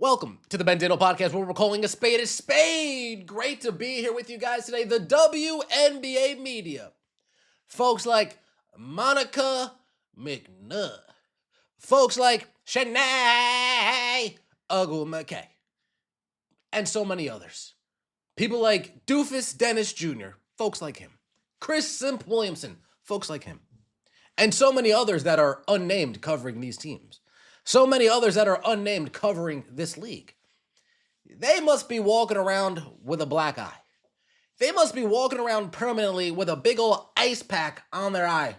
Welcome to the Ben Dano Podcast, where we're calling a spade. Great to be here with you guys today. The WNBA media. Folks like Monica McNutt. Folks like Shanae Ogwumike. And so many others. People like Doofus Dennis Jr., folks like him. Chris Simp Williamson, folks like him. And so many others that are unnamed covering these teams. So many others that are unnamed covering this league. They must be walking around with a black eye. They must be walking around permanently with a big old ice pack on their eye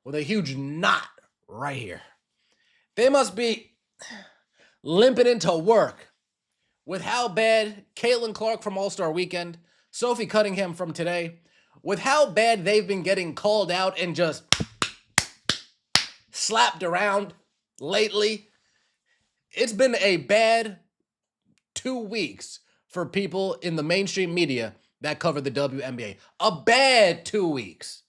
with a huge knot right here. They must be limping into work with how bad Caitlin Clark from All-Star Weekend, Sophie Cunningham from today, with how bad they've been getting called out and just slapped around lately. It's been a bad 2 weeks for people in the mainstream media that cover the WNBA. A bad 2 weeks.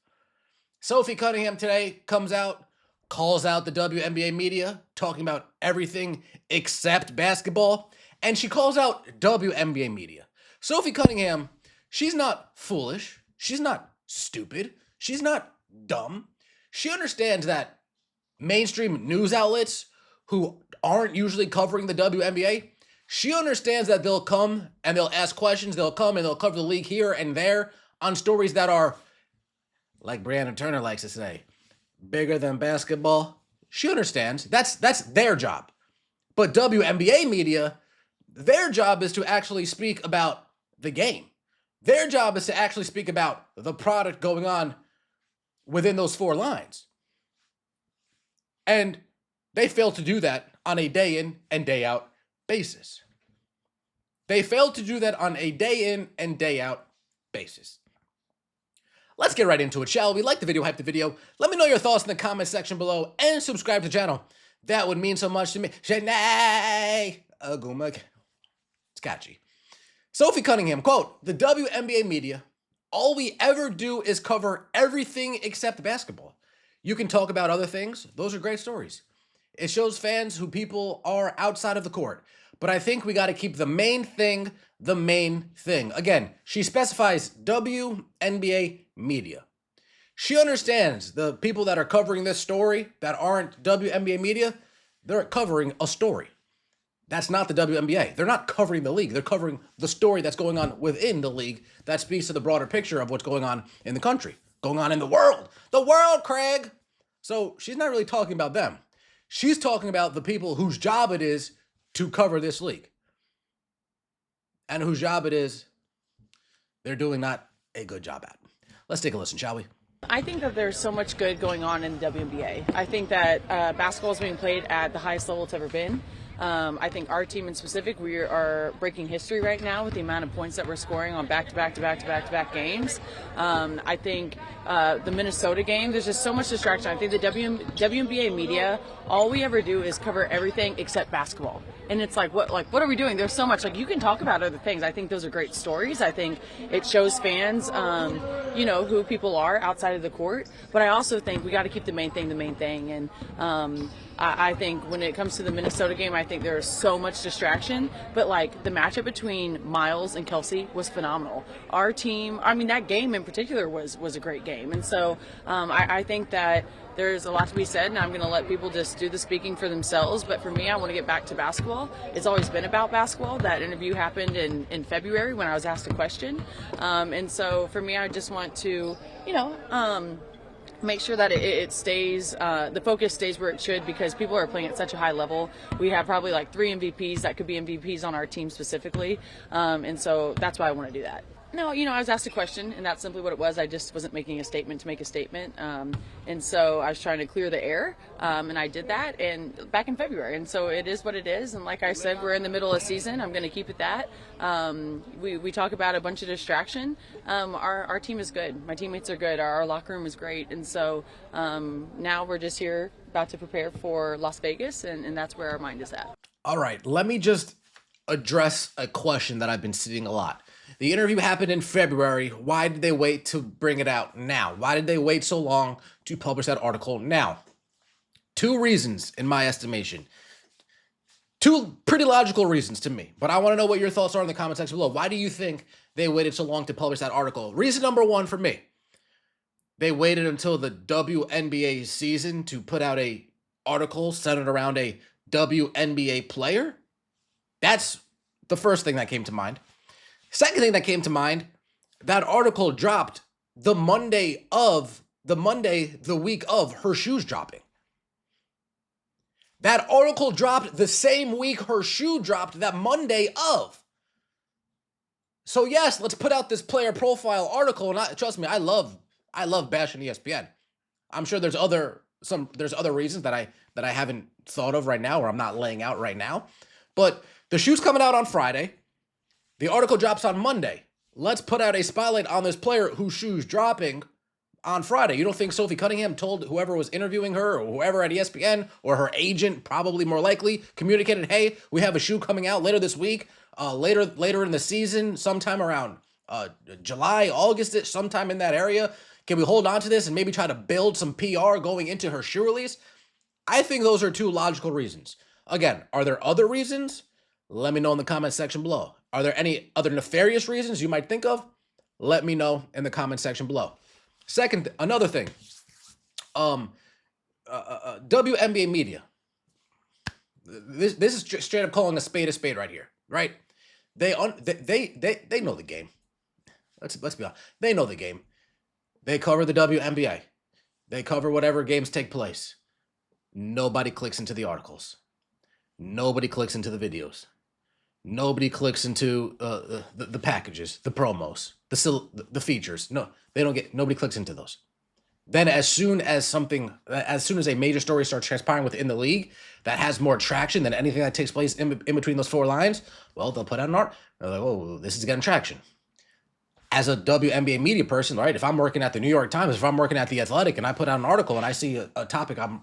Sophie Cunningham today comes out, calls out the WNBA media, talking about everything except basketball, and she calls out WNBA media. Sophie Cunningham, she's not foolish. She's not stupid. She's not dumb. She understands that mainstream news outlets who aren't usually covering the WNBA, she understands that they'll come and they'll ask questions. They'll come and they'll cover the league here and there on stories that are, like Brianna Turner likes to say, bigger than basketball. She understands. That's their job. But WNBA media, their job is to actually speak about the game. Their job is to actually speak about the product going on within those four lines. And they fail to do that on a day in and day out basis. They fail to do that on a day in and day out basis. Let's get right into it, shall we? Like the video, hype the video. Let me know your thoughts in the comment section below and subscribe to the channel. That would mean so much to me. Shanae Ogwumike. It's catchy. Sophie Cunningham, quote, "The WNBA media, all we ever do is cover everything except basketball. You can talk about other things. Those are great stories. It shows fans who people are outside of the court. But I think we got to keep the main thing the main thing." Again, she specifies WNBA media. She understands the people that are covering this story that aren't WNBA media, they're covering a story. That's not the WNBA. They're not covering the league. They're covering the story that's going on within the league that speaks to the broader picture of what's going on in the country, going on in the world. The world, Craig! So she's not really talking about them. She's talking about the people whose job it is to cover this league. And whose job it is they're doing not a good job at. Let's take a listen, shall we? I think that there's so much good going on in the WNBA. I think that basketball is being played at the highest level it's ever been. I think our team in specific, we are breaking history right now with the amount of points that we're scoring on back-to-back games. I think the Minnesota game, there's just so much distraction. I think the WNBA media, all we ever do is cover everything except basketball. And it's like, what are we doing? There's so much. Like, you can talk about other things. I think those are great stories. I think it shows fans, who people are outside of the court. But I also think we got to keep the main thing the main thing. And I think when it comes to the Minnesota game, I think there's so much distraction. But, like, the matchup between Miles and Kelsey was phenomenal. Our team, that game in particular was a great game. And so I think that there's a lot to be said, and I'm going to let people just do the speaking for themselves. But for me, I want to get back to basketball. It's always been about basketball. That interview happened in February when I was asked a question. And so for me, I just want to, make sure that it stays, the focus stays where it should, because people are playing at such a high level. We have probably like 3 MVPs that could be MVPs on our team specifically. And so that's why I want to do that. No, I was asked a question, and that's simply what it was. I just wasn't making a statement to make a statement. And so I was trying to clear the air, and I did that back in February. And so it is what it is. And like I said, we're in the middle of season. I'm going to keep it that. We talk about a bunch of distraction. Our team is good. My teammates are good. Our locker room is great. And so now we're just here about to prepare for Las Vegas, and that's where our mind is at. All right, let me just address a question that I've been seeing a lot. The interview happened in February. Why did they wait to bring it out now? Why did they wait so long to publish that article now? 2 reasons, in my estimation. Two pretty logical reasons to me, but I want to know what your thoughts are in the comment section below. Why do you think they waited so long to publish that article? Reason number one for me, they waited until the WNBA season to put out a article centered around a WNBA player. That's the first thing that came to mind. Second thing that came to mind, that article dropped the week of her shoes dropping. That article dropped the same week her shoe dropped, that Monday of. So yes, let's put out this player profile article. And trust me, I love bashing ESPN. I'm sure there's other reasons that I haven't thought of right now, or I'm not laying out right now. But the shoe's coming out on Friday. The article drops on Monday. Let's put out a spotlight on this player whose shoe's dropping on Friday. You don't think Sophie Cunningham told whoever was interviewing her, or whoever at ESPN, or her agent, probably more likely, communicated, hey, we have a shoe coming out later this week, later in the season, sometime around July, August, sometime in that area. Can we hold on to this and maybe try to build some PR going into her shoe release? I think those are two logical reasons. Again, are there other reasons? Let me know in the comment section below. Are there any other nefarious reasons you might think of? Let me know in the comment section below. Second, another thing, WNBA media. This is straight up calling a spade right here, right? They know the game. Let's be honest. They know the game. They cover the WNBA. They cover whatever games take place. Nobody clicks into the articles. Nobody clicks into the videos. Nobody clicks into the packages, the promos, the features. No, they don't get. Nobody clicks into those. Then, as soon as a major story starts transpiring within the league that has more traction than anything that takes place in between those four lines, well, they'll put out an art. They're like, oh, this is getting traction. As a WNBA media person, right? If I'm working at the New York Times, if I'm working at the Athletic, and I put out an article and I see a topic I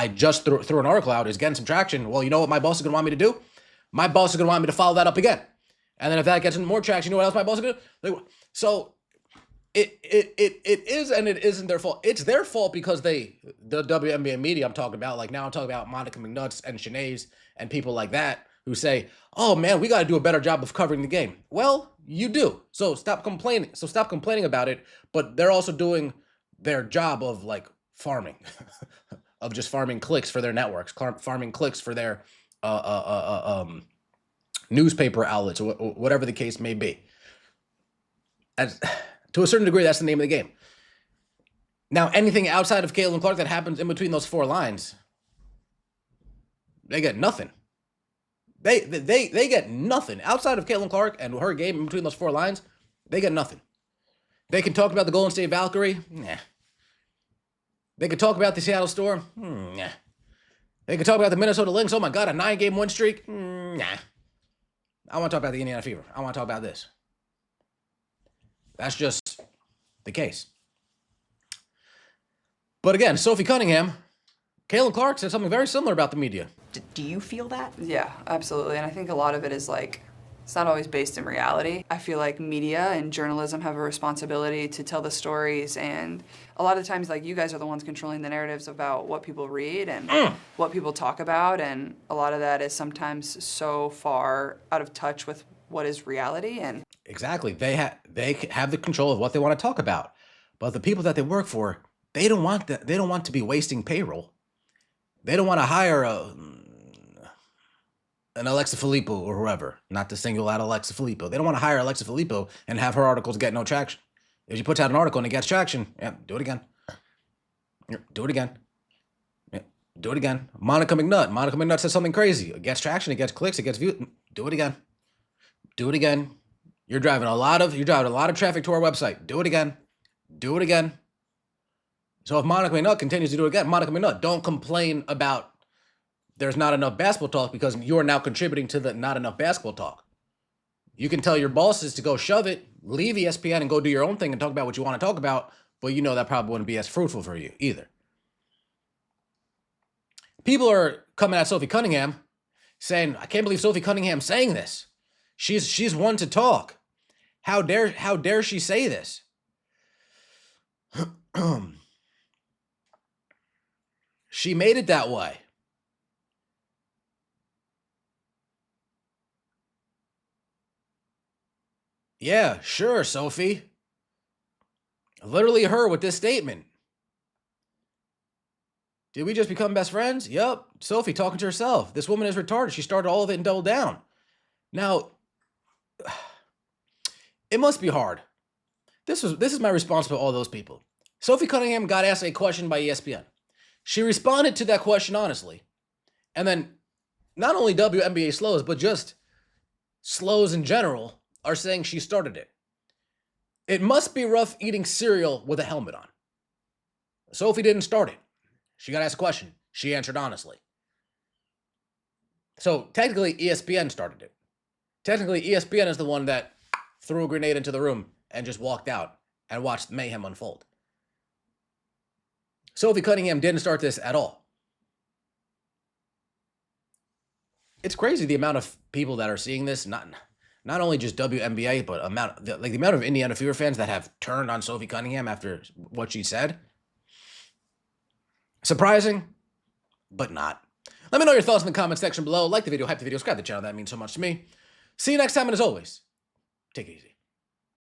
just threw an article out is getting some traction. Well, you know what my boss is gonna want me to do? My boss is going to want me to follow that up again. And then if that gets more traction, you know what else my boss is going to do? So it is and it isn't their fault. It's their fault because the WNBA media I'm talking about, like now I'm talking about Monica McNutt and Shanae and people like that who say, oh man, we got to do a better job of covering the game. Well, you do. So stop complaining. Stop complaining about it. But they're also doing their job of like farming, of just farming clicks for their networks, farming clicks for their newspaper outlets, or whatever the case may be. To a certain degree, that's the name of the game. Now, anything outside of Caitlin Clark that happens in between those four lines, they get nothing. They get nothing. Outside of Caitlin Clark and her game in between those four lines, they get nothing. They can talk about the Golden State Valkyrie. Nah. They can talk about the Seattle Storm. Nah. They can talk about the Minnesota Lynx. Oh my God, a 9-game win streak. Nah. I want to talk about the Indiana Fever. I want to talk about this. That's just the case. But again, Sophie Cunningham, Caitlin Clark said something very similar about the media. Do you feel that? Yeah, absolutely. And I think a lot of it is like, it's not always based in reality. I feel like media and journalism have a responsibility to tell the stories, and a lot of times, like, you guys are the ones controlling the narratives about what people read and what people talk about, and a lot of that is sometimes so far out of touch with what is reality. And exactly, they have the control of what they want to talk about, but the people that they work for, they don't want that. They don't want to be wasting payroll. They don't want to hire an Alexa Filippo or whoever, not to single out Alexa Filippo. They don't want to hire Alexa Filippo and have her articles get no traction. If she puts out an article and it gets traction, yeah, do it again. Do it again. Yeah, do it again. Monica McNutt says something crazy. It gets traction, it gets clicks, it gets views. Do it again. Do it again. You're driving a lot of traffic to our website. Do it again. Do it again. So if Monica McNutt continues to do it again, Monica McNutt, don't complain about there's not enough basketball talk, because you are now contributing to the not enough basketball talk. You can tell your bosses to go shove it, leave ESPN and go do your own thing and talk about what you want to talk about, but you know that probably wouldn't be as fruitful for you either. People are coming at Sophie Cunningham saying, I can't believe Sophie Cunningham saying this. She's one to talk. How dare she say this? She made it that way. Yeah, sure, Sophie. Literally her with this statement. Did we just become best friends? Yup. Sophie talking to herself. This woman is retarded. She started all of it and doubled down. Now, it must be hard. This is my response to all those people. Sophie Cunningham got asked a question by ESPN. She responded to that question honestly. And then not only WNBA slows, but just slows in general are saying she started it. It must be rough eating cereal with a helmet on. Sophie didn't start it. She got asked a question. She answered honestly. So technically ESPN started it. Technically ESPN is the one that threw a grenade into the room and just walked out and watched mayhem unfold. Sophie Cunningham didn't start this at all. It's crazy the amount of people that are seeing this, not only just WNBA, but the amount of Indiana Fever fans that have turned on Sophie Cunningham after what she said. Surprising, but not. Let me know your thoughts in the comment section below. Like the video, hype the video, subscribe to the channel. That means so much to me. See you next time, and as always, take it easy.